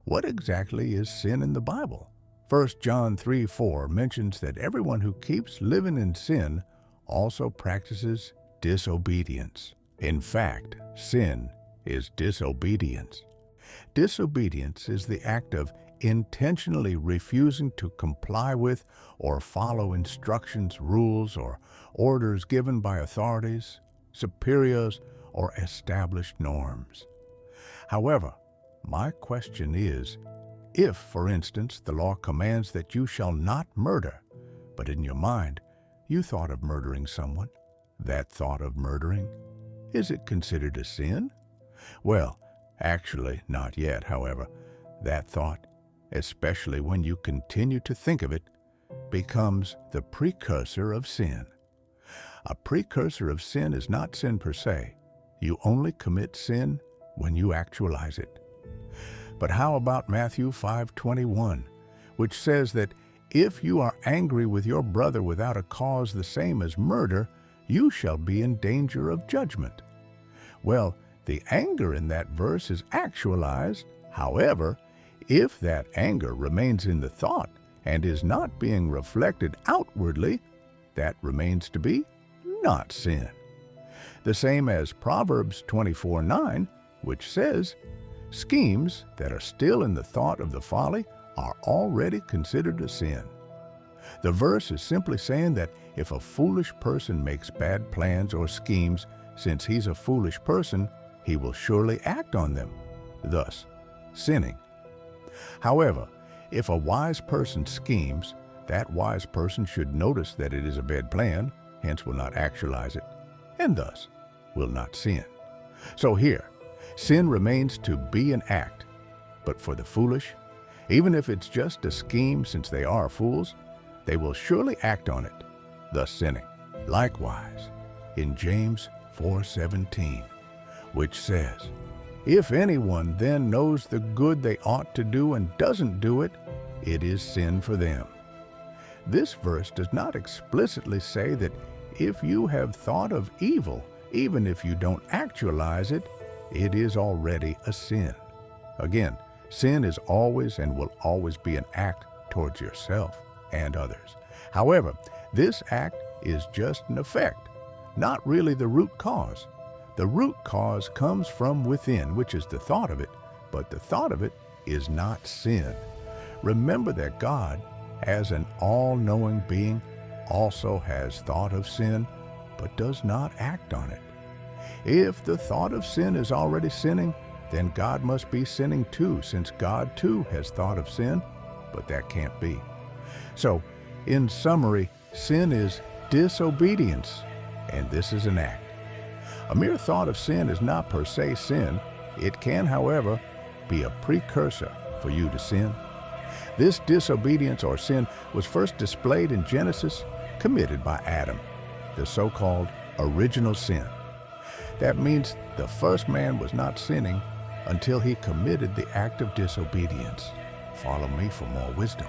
What exactly is sin in the Bible? 1 John 3:4 mentions that everyone who keeps living in sin also practices disobedience. In fact, sin is disobedience. Disobedience is the act of intentionally refusing to comply with or follow instructions, rules, or orders given by authorities, superiors, or established norms. However, my question is, if, for instance, the law commands that you shall not murder, but in your mind you thought of murdering someone, that thought of murdering, is it considered a sin? Well, actually, not yet, however. That thought, especially when you continue to think of it, becomes the precursor of sin. A precursor of sin is not sin per se. You only commit sin when you actualize it. But how about Matthew 5:21, which says that if you are angry with your brother without a cause the same as murder, you shall be in danger of judgment? Well, the anger in that verse is actualized. However, if that anger remains in the thought and is not being reflected outwardly, that remains to be not sin. The same as Proverbs 24:9, which says, schemes that are still in the thought of the folly are already considered a sin. The verse is simply saying that if a foolish person makes bad plans or schemes, since he's a foolish person, he will surely act on them, thus sinning. However, if a wise person schemes, that wise person should notice that it is a bad plan, hence will not actualize it, and thus will not sin. So here, sin remains to be an act, but for the foolish, even if it's just a scheme since they are fools, they will surely act on it, thus sinning. Likewise, in James 4:17, which says, if anyone then knows the good they ought to do and doesn't do it, it is sin for them. This verse does not explicitly say that if you have thought of evil, even if you don't actualize it, it is already a sin. Again, sin is always and will always be an act towards yourself and others. However, this act is just an effect, not really the root cause. The root cause comes from within, which is the thought of it, but the thought of it is not sin. Remember that God, as an all-knowing being, also has thought of sin, but does not act on it. If the thought of sin is already sinning, then God must be sinning too, since God too has thought of sin, but that can't be. So, in summary, sin is disobedience, and this is an act. A mere thought of sin is not per se sin. It can, however, be a precursor for you to sin. This disobedience or sin was first displayed in Genesis, committed by Adam, the so-called original sin. That means the first man was not sinning until he committed the act of disobedience. Follow me for more wisdom.